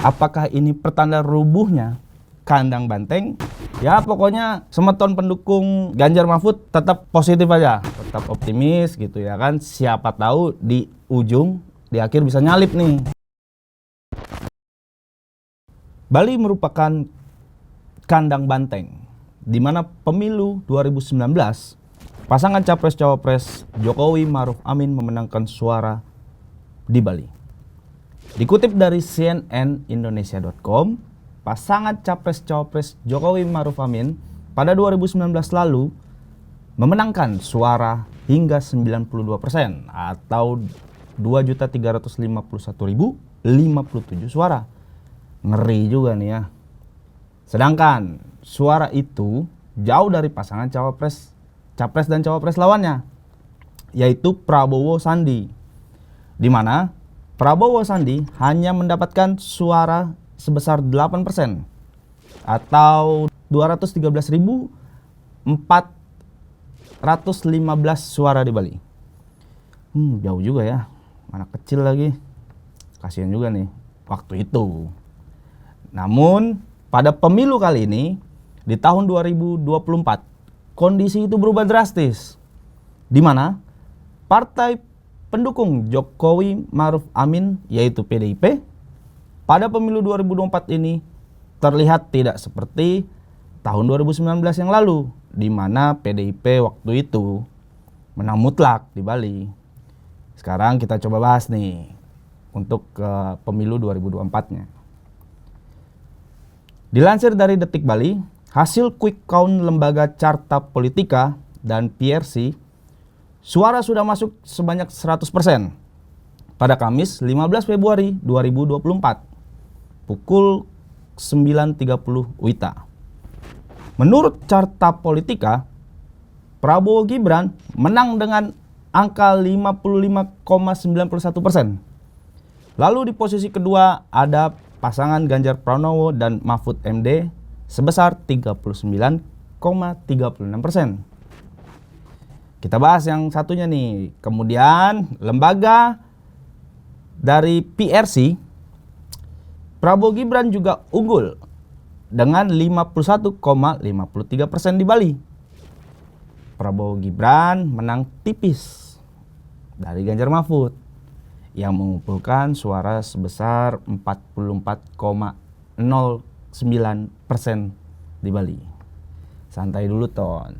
Apakah ini pertanda rubuhnya kandang banteng? Ya pokoknya semeton pendukung Ganjar Mahfud tetap positif aja, tetap optimis gitu ya kan. Siapa tahu di ujung, di akhir bisa nyalip nih. Bali merupakan kandang banteng, di mana pemilu 2019 pasangan Capres-Cawapres Jokowi Maruf Amin memenangkan suara di Bali. Dikutip dari cnnindonesia.com, pasangan Capres-Cawapres Jokowi Maruf Amin pada 2019 lalu memenangkan suara hingga 92% atau 2.351.057 suara. Ngeri juga nih ya. Sedangkan suara itu jauh dari pasangan Capres dan Cawapres lawannya, yaitu Prabowo Sandi, di mana Prabowo Sandi hanya mendapatkan suara sebesar 8% atau 213.415 suara di Bali. Jauh juga ya, anak kecil lagi. Kasihan juga nih waktu itu. Namun pada pemilu kali ini di tahun 2024 kondisi itu berubah drastis, di mana partai pendukung Jokowi Maruf Amin yaitu PDIP pada pemilu 2024 ini terlihat tidak seperti tahun 2019 yang lalu, di mana PDIP waktu itu menang mutlak di Bali. Sekarang kita coba bahas nih untuk pemilu 2024-nya. Dilansir dari Detik Bali, hasil quick count lembaga Carta Politika dan PRC, suara sudah masuk sebanyak 100% pada Kamis 15 Februari 2024 pukul 9.30 WITA. Menurut Carta Politika, Prabowo Gibran menang dengan angka 55,91%. Lalu di posisi kedua ada pasangan Ganjar Pranowo dan Mahfud MD sebesar 39,36%. Kita bahas yang satunya nih. Kemudian lembaga dari PRC, Prabowo Gibran juga unggul dengan 51,53% di Bali. Prabowo Gibran menang tipis dari Ganjar Mahfud yang mengumpulkan suara sebesar 44,09% di Bali. Santai dulu Ton.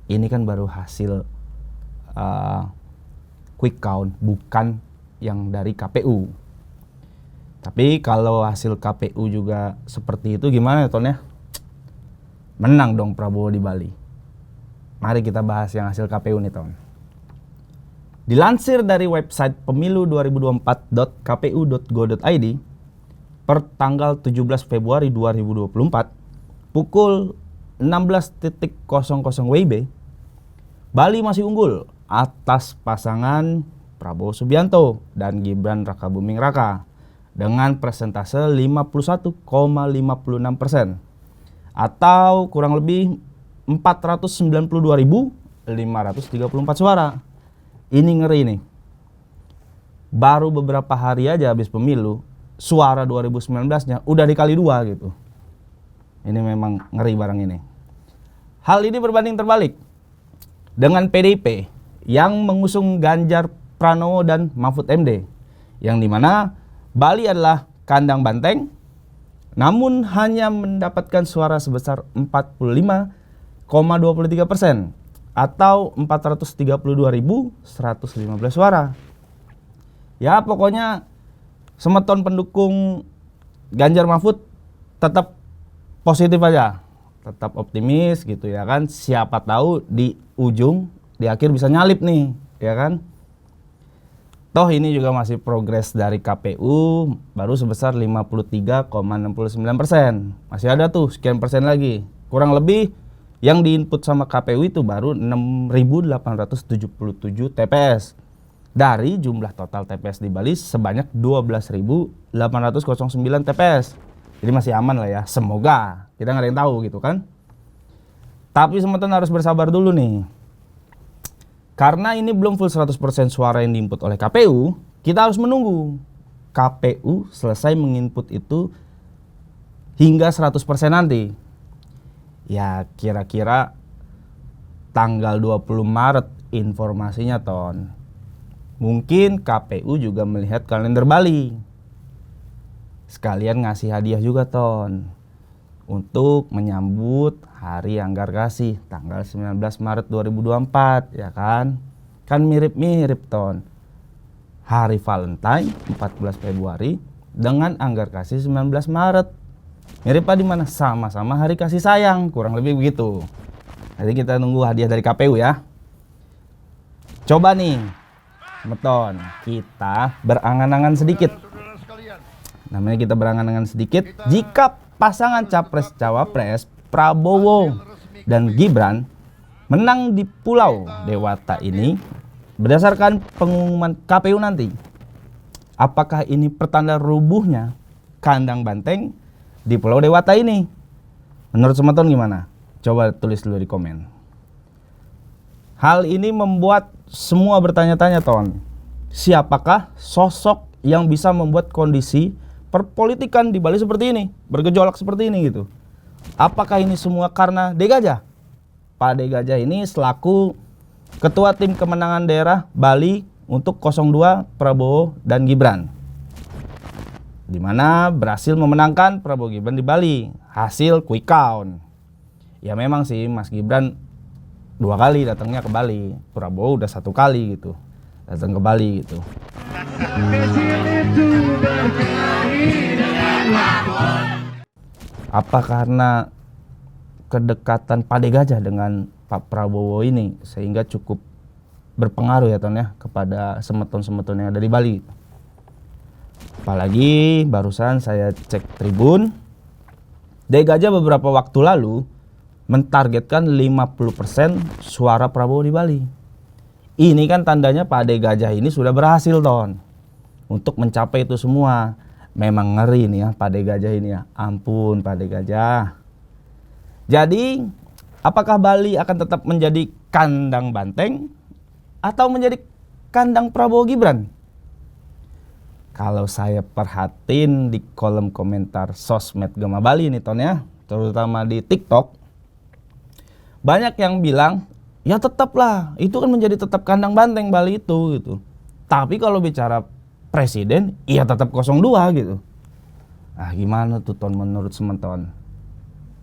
Ini kan baru hasil quick count, bukan yang dari KPU. Tapi kalau hasil KPU juga seperti itu gimana Ton ya? Menang dong Prabowo di Bali. Mari kita bahas yang hasil KPU nih Ton. Dilansir dari website pemilu2024.kpu.go.id per tanggal 17 Februari 2024 pukul 16.00 WIB, Bali masih unggul atas pasangan Prabowo Subianto dan Gibran Rakabuming Raka dengan persentase 51,56% atau kurang lebih 492.534 suara. Ini ngeri nih. Baru beberapa hari aja habis pemilu, suara 2019-nya udah dikali 2 gitu. Ini memang ngeri barang ini. Hal ini berbanding terbalik dengan PDIP yang mengusung Ganjar Pranowo dan Mahfud MD, yang dimana Bali adalah kandang banteng, namun hanya mendapatkan suara sebesar 45,23% atau 432.115 suara. Ya pokoknya semeton pendukung Ganjar Mahfud tetap positif aja, tetap optimis gitu ya kan. Siapa tahu di ujung, di akhir bisa nyalip nih ya kan. Toh ini juga masih progres dari KPU baru sebesar 53,69%. Masih ada tuh sekian persen lagi. Kurang lebih yang diinput sama KPU itu baru 6.877 TPS dari jumlah total TPS di Bali sebanyak 12.809 TPS. Jadi masih aman lah ya, semoga. Kita nggak ada yang tahu gitu kan. Tapi semeton harus bersabar dulu nih. Karena ini belum full 100% suara yang diinput oleh KPU, kita harus menunggu KPU selesai menginput itu hingga 100% nanti. Ya kira-kira tanggal 20 Maret informasinya Ton. Mungkin KPU juga melihat kalender Bali. Sekalian ngasih hadiah juga Ton. Untuk menyambut Hari Anggar Kasih tanggal 19 Maret 2024 ya kan. Kan mirip-mirip Ton. Hari Valentine 14 Februari dengan Anggar Kasih 19 Maret. Mirip di mana? Sama-sama Hari Kasih Sayang, kurang lebih begitu. Jadi kita nunggu hadiah dari KPU ya. Coba nih, Meton, kita berangan-angan sedikit. Namanya kita berangan-angan sedikit. Jika pasangan Capres-Cawapres Prabowo dan Gibran menang di Pulau Dewata ini berdasarkan pengumuman KPU nanti, apakah ini pertanda rubuhnya kandang banteng di Pulau Dewata ini? Menurut Semeton gimana? Coba tulis dulu di komen. Hal ini membuat semua bertanya-tanya Ton. Siapakah sosok yang bisa membuat kondisi perpolitikan di Bali seperti ini, bergejolak seperti ini gitu? Apakah ini semua karena D. Gajah? Pak D. Gajah ini selaku Ketua Tim Kemenangan Daerah Bali untuk 02 Prabowo dan Gibran, di mana berhasil memenangkan Prabowo Gibran di Bali hasil quick count. Ya memang sih Mas Gibran 2 kali datangnya ke Bali, Prabowo udah 1 kali gitu datang ke Bali gitu. Apa karena kedekatan Pak D. Gajah dengan Pak Prabowo ini sehingga cukup berpengaruh ya Ton ya kepada semeton-semeton yang ada di Bali? Apalagi barusan saya cek Tribun, D. Gajah beberapa waktu lalu mentargetkan 50% suara Prabowo di Bali. Ini kan tandanya Pak D. Gajah ini sudah berhasil Ton untuk mencapai itu semua. Memang ngeri nih ya Pak D. Gajah ini ya. Ampun Pak D. Gajah. Jadi apakah Bali akan tetap menjadi kandang banteng atau menjadi kandang Prabowo Gibran? Kalau saya perhatiin di kolom komentar sosmed Gema Bali nih Ton ya, terutama di TikTok, banyak yang bilang ya tetaplah itu kan menjadi tetap kandang banteng Bali itu gitu. Tapi kalau bicara presiden ya tetap 02 gitu. Nah gimana tuh Ton menurut Semeton?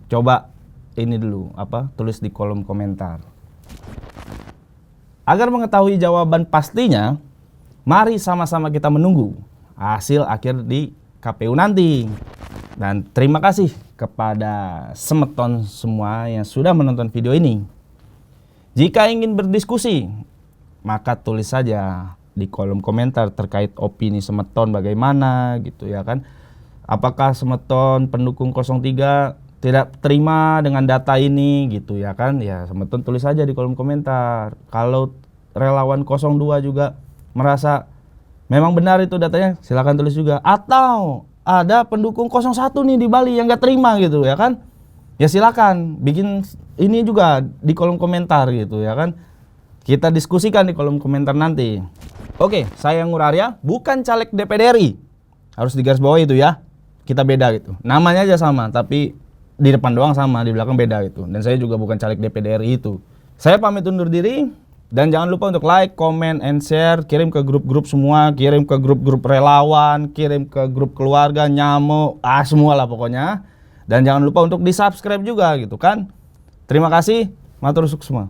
Coba ini dulu tulis di kolom komentar. Agar mengetahui jawaban pastinya, mari sama-sama kita menunggu hasil akhir di KPU nanti. Dan terima kasih kepada Semeton semua yang sudah menonton video ini. Jika ingin berdiskusi, maka tulis saja di kolom komentar terkait opini Semeton bagaimana gitu ya kan. Apakah Semeton pendukung 03 tidak terima dengan data ini gitu ya kan? Ya Semeton tulis saja di kolom komentar. Kalau relawan 02 juga merasa memang benar itu datanya, silakan tulis juga. Atau ada pendukung 01 nih di Bali yang gak terima gitu ya kan? Ya silakan bikin ini juga di kolom komentar gitu ya kan? Kita diskusikan di kolom komentar nanti. Oke, saya Ngurah Arya, bukan caleg DPD RI. Harus digarisbawahi itu ya. Kita beda gitu. Namanya aja sama, tapi di depan doang sama, di belakang beda gitu. Dan saya juga bukan caleg DPD RI itu. Saya pamit undur diri. Dan jangan lupa untuk like, comment, and share. Kirim ke grup-grup semua. Kirim ke grup-grup relawan. Kirim ke grup keluarga, nyamuk. Semua lah pokoknya. Dan jangan lupa untuk di subscribe juga gitu kan. Terima kasih. Matur suksma.